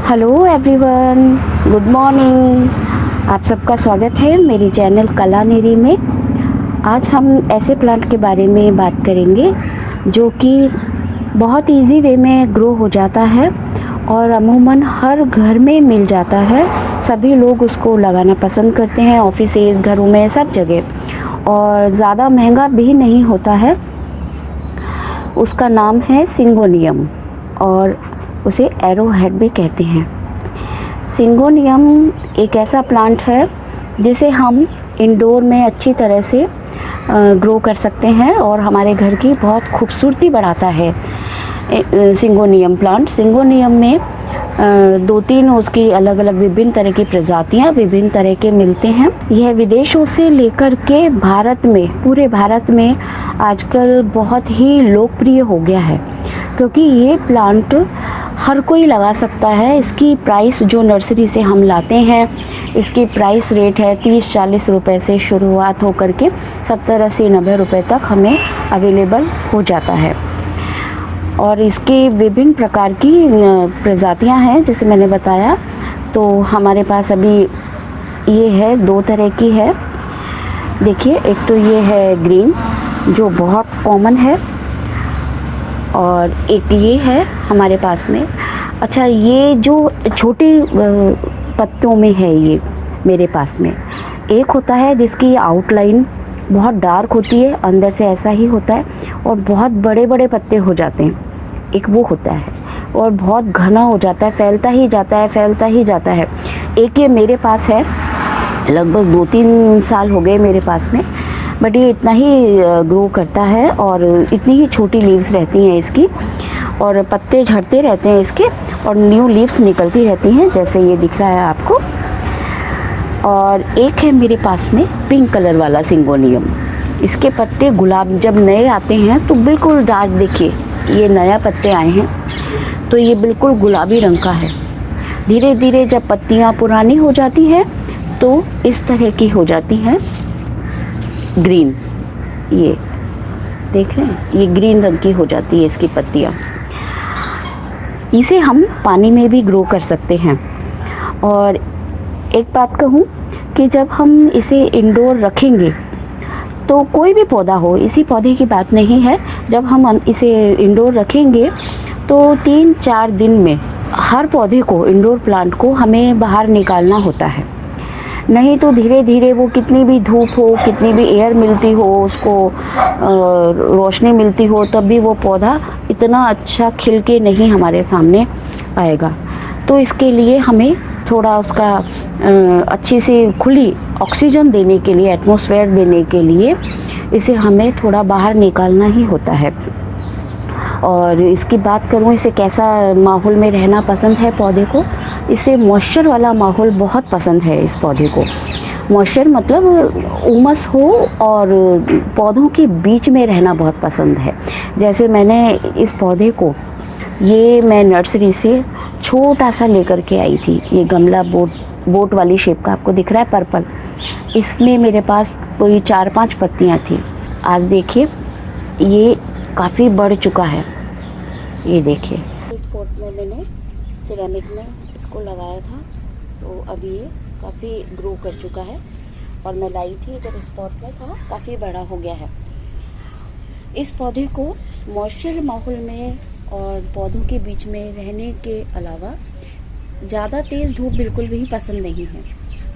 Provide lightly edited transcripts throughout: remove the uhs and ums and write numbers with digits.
Hello everyone, good morning. आप सबका स्वागत है मेरी चैनल कला नेरी में। आज हम ऐसे प्लांट के बारे में बात करेंगे जो कि बहुत इजी वे में ग्रो हो जाता है और अमूमन हर घर में मिल जाता है। सभी लोग उसको लगाना पसंद करते हैं, ऑफिसेज, घरों में, सब जगह, और ज़्यादा महंगा भी नहीं होता है। उसका नाम है सिंगोनियम और उसे एरोहेड भी कहते हैं। सिंगोनियम एक ऐसा प्लांट है जिसे हम इंडोर में अच्छी तरह से ग्रो कर सकते हैं और हमारे घर की बहुत खूबसूरती बढ़ाता है। सिंगोनियम प्लांट, सिंगोनियम में दो तीन उसकी अलग अलग विभिन्न तरह की प्रजातियां विभिन्न तरह के मिलते हैं। यह विदेशों से लेकर के भारत में, पूरे भारत में आजकल बहुत ही लोकप्रिय हो गया है, क्योंकि ये प्लांट हर कोई लगा सकता है। इसकी प्राइस जो नर्सरी से हम लाते हैं, इसकी प्राइस रेट है 30-40 रुपए से शुरुआत हो करके 70-80-90 रुपए तक हमें अवेलेबल हो जाता है। और इसकी विभिन्न प्रकार की प्रजातियां हैं, जैसे मैंने बताया। तो हमारे पास अभी ये है, दो तरह की है। देखिए, एक तो ये है ग्रीन जो बहुत कॉमन है, और एक ये है हमारे पास में। अच्छा, ये जो छोटी पत्तों में है, ये मेरे पास में एक होता है जिसकी आउटलाइन बहुत डार्क होती है, अंदर से ऐसा ही होता है और बहुत बड़े बड़े पत्ते हो जाते हैं। एक वो होता है और बहुत घना हो जाता है, फैलता ही जाता है, फैलता ही जाता है। एक ये मेरे पास है, लगभग 2-3 साल हो गए मेरे पास में, बट ये इतना ही ग्रो करता है और इतनी ही छोटी लीव्स रहती हैं इसकी, और पत्ते झड़ते रहते हैं इसके और न्यू लीव्स निकलती रहती हैं, जैसे ये दिख रहा है आपको। और एक है मेरे पास में पिंक कलर वाला सिंगोनियम। इसके पत्ते गुलाब जब नए आते हैं तो बिल्कुल डार्क, देखिए ये नया पत्ते आए हैं तो ये बिल्कुल गुलाबी रंग का है। धीरे धीरे जब पत्तियाँ पुरानी हो जाती हैं तो इस तरह की हो जाती हैं ग्रीन। ये देख रहे हैं, ये ग्रीन रंग की हो जाती है इसकी पत्तियाँ। इसे हम पानी में भी ग्रो कर सकते हैं। और एक बात कहूँ कि जब हम इसे इंडोर रखेंगे तो कोई भी पौधा हो, इसी पौधे की बात नहीं है, जब हम इसे इंडोर रखेंगे तो 3-4 दिन में हर पौधे को, इंडोर प्लांट को हमें बाहर निकालना होता है। नहीं तो धीरे धीरे वो कितनी भी धूप हो, कितनी भी एयर मिलती हो, उसको रोशनी मिलती हो, तब भी वो पौधा इतना अच्छा खिल के नहीं हमारे सामने आएगा। तो इसके लिए हमें थोड़ा उसका अच्छी सी खुली ऑक्सीजन देने के लिए, एटमॉस्फेयर देने के लिए इसे हमें थोड़ा बाहर निकालना ही होता है। और इसकी बात करूँ, इसे कैसा माहौल में रहना पसंद है पौधे को, इसे मॉइस्चर वाला माहौल बहुत पसंद है इस पौधे को। मॉइस्चर मतलब उमस हो और पौधों के बीच में रहना बहुत पसंद है। जैसे मैंने इस पौधे को, ये मैं नर्सरी से छोटा सा लेकर के आई थी। ये गमला बोट वाली शेप का आपको दिख रहा है, पर्पल। इसमें मेरे पास कोई 4-5 पत्तियाँ थी। आज देखिए ये काफ़ी बढ़ चुका है। ये देखिए, इस पॉट में मैंने सिरेमिक में इसको लगाया था, तो अभी ये काफ़ी ग्रो कर चुका है। और मैं लाई थी जब इस पॉट में था, काफ़ी बड़ा हो गया है। इस पौधे को मॉइस्चर माहौल में और पौधों के बीच में रहने के अलावा ज़्यादा तेज़ धूप बिल्कुल भी पसंद नहीं है।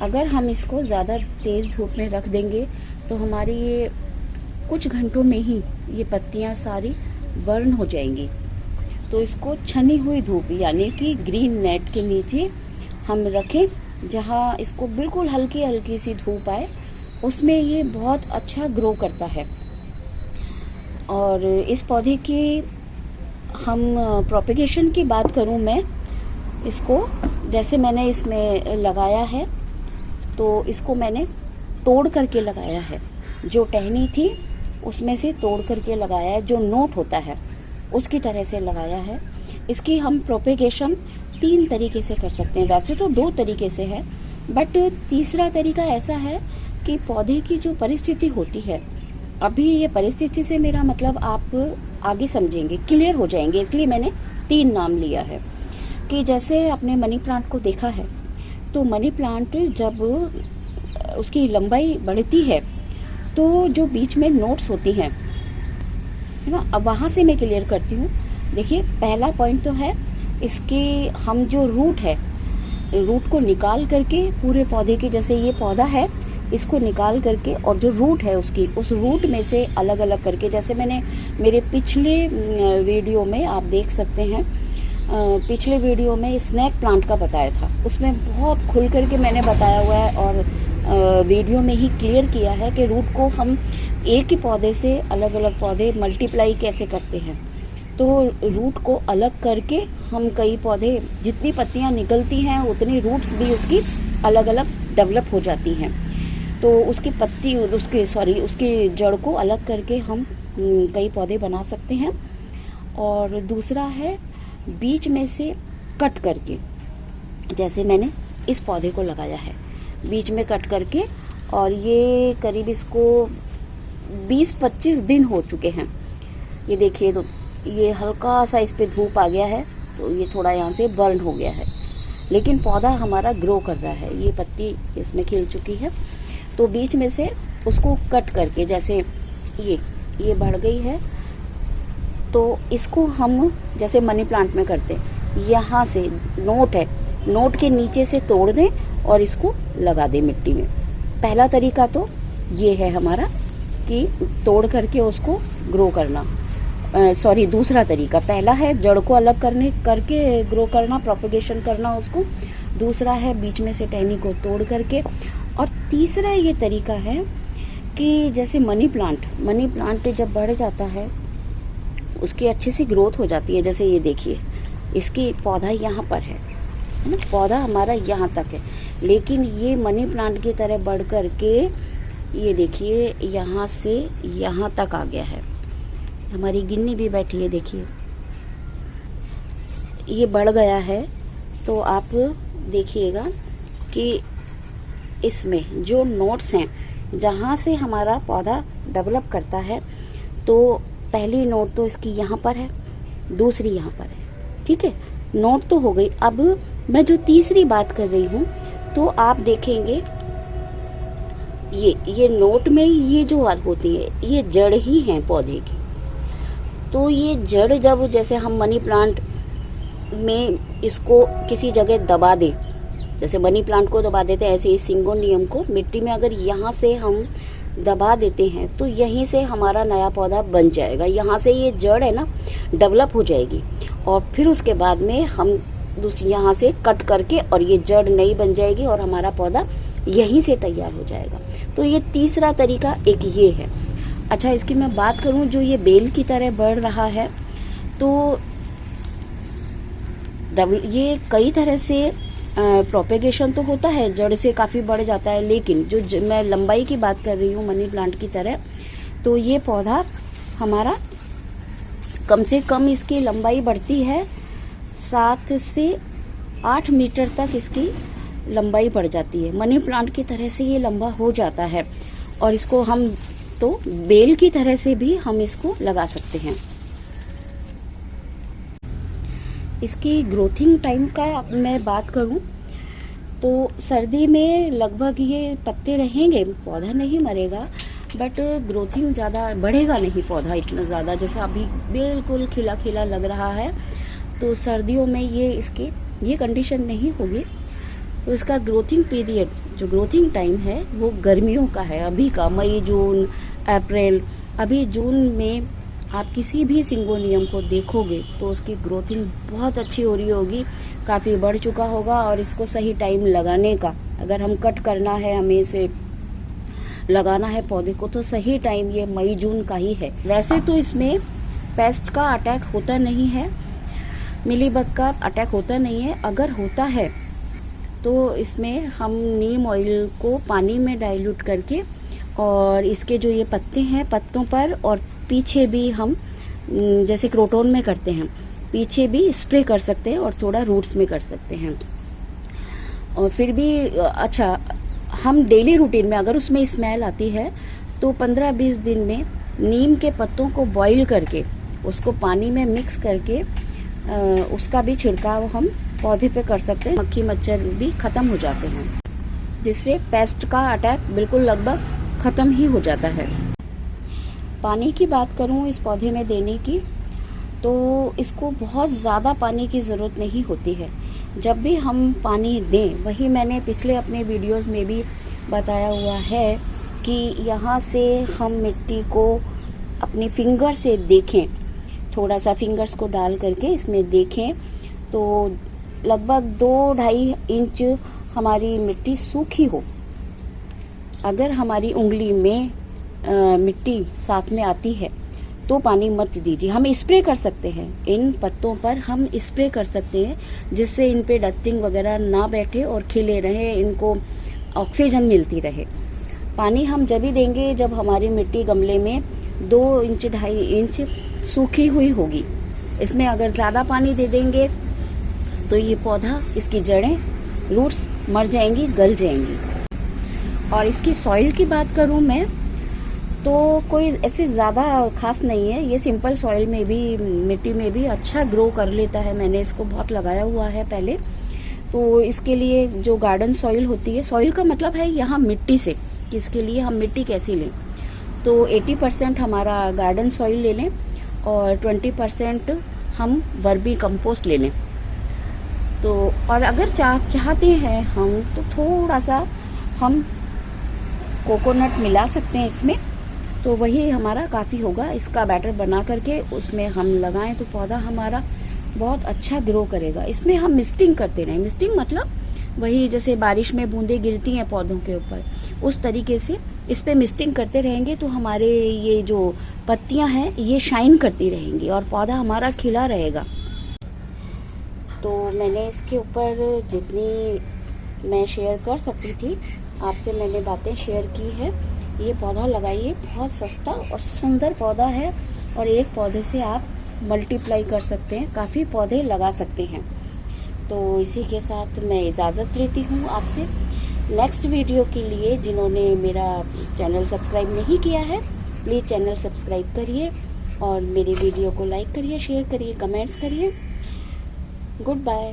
अगर हम इसको ज़्यादा तेज़ धूप में रख देंगे तो हमारी ये कुछ घंटों में ही ये पत्तियां सारी बर्न हो जाएंगी। तो इसको छनी हुई धूप, यानी कि ग्रीन नेट के नीचे हम रखें, जहां इसको बिल्कुल हल्की हल्की सी धूप आए, उसमें ये बहुत अच्छा ग्रो करता है। और इस पौधे की हम प्रोपेगेशन की बात करूं मैं, इसको जैसे मैंने इसमें लगाया है, तो इसको मैंने तोड़ करके लगाया है। जो टहनी थी उसमें से तोड़ करके लगाया है, जो नोट होता है उसकी तरह से लगाया है। इसकी हम प्रोपेगेशन 3 तरीके से कर सकते हैं। वैसे तो 2 तरीके से है, बट तीसरा तरीका ऐसा है कि पौधे की जो परिस्थिति होती है, अभी ये परिस्थिति से मेरा मतलब आप आगे समझेंगे, क्लियर हो जाएंगे, इसलिए मैंने 3 नाम लिया है। कि जैसे आपने मनी प्लांट को देखा है, तो मनी प्लांट जब उसकी लंबाई बढ़ती है तो जो बीच में नोट्स होती हैं, है ना, अब वहाँ से मैं क्लियर करती हूँ। देखिए, पहला पॉइंट तो है इसके, हम जो रूट है, रूट को निकाल करके पूरे पौधे के, जैसे ये पौधा है इसको निकाल करके, और जो रूट है उसकी, उस रूट में से अलग अलग करके, जैसे मैंने मेरे पिछले वीडियो में आप देख सकते हैं, पिछले वीडियो में स्नेक प्लांट का बताया था, उसमें बहुत खुल करके मैंने बताया हुआ है और वीडियो में ही क्लियर किया है कि रूट को हम एक ही पौधे से अलग अलग पौधे मल्टीप्लाई कैसे करते हैं। तो रूट को अलग करके हम कई पौधे, जितनी पत्तियां निकलती हैं उतनी रूट्स भी उसकी अलग अलग डेवलप हो जाती हैं। तो उसकी पत्ती, उसकी जड़ को अलग करके हम कई पौधे बना सकते हैं। और दूसरा है बीच में से कट करके, जैसे मैंने इस पौधे को लगाया है बीच में कट करके, और ये करीब इसको 20-25 दिन हो चुके हैं। ये देखिए, तो ये हल्का सा इस पे धूप आ गया है तो ये थोड़ा यहाँ से बर्न हो गया है, लेकिन पौधा हमारा ग्रो कर रहा है, ये पत्ती इसमें खिल चुकी है। तो बीच में से उसको कट करके, जैसे ये बढ़ गई है तो इसको हम जैसे मनी प्लांट में करते हैं, यहाँ से नोट है, नोट के नीचे से तोड़ दें और इसको लगा दें मिट्टी में। पहला तरीका तो ये है हमारा कि तोड़ करके उसको ग्रो करना। दूसरा तरीका, पहला है जड़ को अलग करके ग्रो करना, प्रोपगेशन करना उसको। दूसरा है बीच में से टहनी को तोड़ करके। और तीसरा ये तरीका है कि जैसे मनी प्लांट जब बढ़ जाता है उसकी अच्छे से ग्रोथ हो जाती है। जैसे ये देखिए, इसकी पौधा यहाँ पर है ना, पौधा हमारा यहाँ तक है, लेकिन ये मनी प्लांट की तरह बढ़ करके ये देखिए यहाँ से यहाँ तक आ गया है। हमारी गिन्नी भी बैठी है, देखिए ये बढ़ गया है। तो आप देखिएगा कि इसमें जो नोट्स हैं, जहाँ से हमारा पौधा डेवलप करता है, तो पहली नोट तो इसकी यहाँ पर है, दूसरी यहाँ पर है, ठीक है, नोट तो हो गई। अब मैं जो तीसरी बात कर रही हूँ, तो आप देखेंगे ये नोट में ये जो होती है, ये जड़ ही है पौधे की। तो ये जड़ जब, जैसे हम मनी प्लांट में इसको किसी जगह दबा दें, जैसे मनी प्लांट को दबा देते हैं, ऐसे ही सिंगोनियम को मिट्टी में अगर यहाँ से हम दबा देते हैं तो यहीं से हमारा नया पौधा बन जाएगा। यहाँ से ये जड़ है ना डेवलप हो जाएगी, और फिर उसके बाद में हम दूसरी यहाँ से कट करके और ये जड़ नई बन जाएगी और हमारा पौधा यहीं से तैयार हो जाएगा। तो ये तीसरा तरीका एक ये है। अच्छा, इसकी मैं बात करूँ, जो ये बेल की तरह बढ़ रहा है, तो ये कई तरह से प्रोपेगेशन तो होता है, जड़ से काफ़ी बढ़ जाता है, लेकिन जो मैं लंबाई की बात कर रही हूँ मनी प्लांट की तरह, तो ये पौधा हमारा कम से कम इसकी लंबाई बढ़ती है 7 से 8 मीटर तक इसकी लंबाई बढ़ जाती है। मनी प्लांट की तरह से ये लंबा हो जाता है, और इसको हम तो बेल की तरह से भी हम इसको लगा सकते हैं। इसकी ग्रोथिंग टाइम का मैं बात करूं तो सर्दी में लगभग ये पत्ते रहेंगे, पौधा नहीं मरेगा, बट ग्रोथिंग ज़्यादा बढ़ेगा नहीं पौधा इतना ज़्यादा, जैसा अभी बिल्कुल खिला खिला लग रहा है। तो सर्दियों में ये कंडीशन नहीं होगी। तो इसका ग्रोथिंग पीरियड, जो ग्रोथिंग टाइम है, वो गर्मियों का है, अभी का, मई, जून, अप्रैल। अभी जून में आप किसी भी सिंगोनियम को देखोगे तो उसकी ग्रोथिंग बहुत अच्छी हो रही होगी, काफ़ी बढ़ चुका होगा। और इसको सही टाइम लगाने का, अगर हम कट करना है, हमें इसे लगाना है पौधे को, तो सही टाइम ये मई जून का ही है। वैसे तो इसमें पेस्ट का अटैक होता नहीं है, मिलीबग का अटैक होता नहीं है। अगर होता है तो इसमें हम नीम ऑयल को पानी में डाइल्यूट करके, और इसके जो ये पत्ते हैं, पत्तों पर और पीछे भी हम, जैसे क्रोटोन में करते हैं, पीछे भी स्प्रे कर सकते हैं और थोड़ा रूट्स में कर सकते हैं। और फिर भी अच्छा, हम डेली रूटीन में अगर उसमें स्मेल आती है तो 15-20 दिन में नीम के पत्तों को बॉईल करके, उसको पानी में मिक्स करके उसका भी छिड़काव हम पौधे पे कर सकते हैं। मक्खी मच्छर भी ख़त्म हो जाते हैं, जिससे पेस्ट का अटैक बिल्कुल लगभग ख़त्म ही हो जाता है। पानी की बात करूं इस पौधे में देने की, तो इसको बहुत ज़्यादा पानी की ज़रूरत नहीं होती है। जब भी हम पानी दें, वही मैंने पिछले अपने वीडियोस में भी बताया हुआ है कि यहाँ से हम मिट्टी को अपने फिंगर से देखें, थोड़ा सा फिंगर्स को डाल करके इसमें देखें तो लगभग 2-2.5 इंच हमारी मिट्टी सूखी हो। अगर हमारी उंगली में मिट्टी साथ में आती है तो पानी मत दीजिए। हम स्प्रे कर सकते हैं, इन पत्तों पर हम स्प्रे कर सकते हैं, जिससे इन पे डस्टिंग वगैरह ना बैठे और खिले रहे, इनको ऑक्सीजन मिलती रहे। पानी हम जब भी देंगे जब हमारी मिट्टी गमले में 2 इंच 2.5 इंच सूखी हुई होगी। इसमें अगर ज़्यादा पानी दे देंगे तो ये पौधा, इसकी जड़ें, रूट्स मर जाएंगी, गल जाएंगी। और इसकी सॉइल की बात करूं मैं तो कोई ऐसे ज़्यादा खास नहीं है। ये सिंपल सॉइल में भी, मिट्टी में भी अच्छा ग्रो कर लेता है। मैंने इसको बहुत लगाया हुआ है पहले। तो इसके लिए जो गार्डन सॉइल होती है, सॉइल का मतलब है यहाँ मिट्टी से, कि इसके लिए हम मिट्टी कैसी लें, तो 80% हमारा गार्डन सॉइल ले लें और 20% हम वर्मी कंपोस्ट ले लें। तो और अगर चाहते हैं हम तो थोड़ा सा हम कोकोनट मिला सकते हैं इसमें, तो वही हमारा काफ़ी होगा। इसका बैटर बना करके उसमें हम लगाएं तो पौधा हमारा बहुत अच्छा ग्रो करेगा। इसमें हम मिस्टिंग करते रहें। मिस्टिंग मतलब वही जैसे बारिश में बूंदें गिरती हैं पौधों के ऊपर, उस तरीके से इस पे मिस्टिंग करते रहेंगे तो हमारे ये जो पत्तियां हैं ये शाइन करती रहेंगी और पौधा हमारा खिला रहेगा। तो मैंने इसके ऊपर जितनी मैं शेयर कर सकती थी आपसे मैंने बातें शेयर की है। ये पौधा लगाइए, बहुत सस्ता और सुंदर पौधा है और एक पौधे से आप मल्टीप्लाई कर सकते हैं, काफ़ी पौधे लगा सकते हैं। तो इसी के साथ मैं इजाज़त लेती हूँ आपसे। नेक्स्ट वीडियो के लिए जिन्होंने मेरा चैनल सब्सक्राइब नहीं किया है, प्लीज़ चैनल सब्सक्राइब करिए और मेरी वीडियो को लाइक करिए, शेयर करिए, कमेंट्स करिए। Good bye.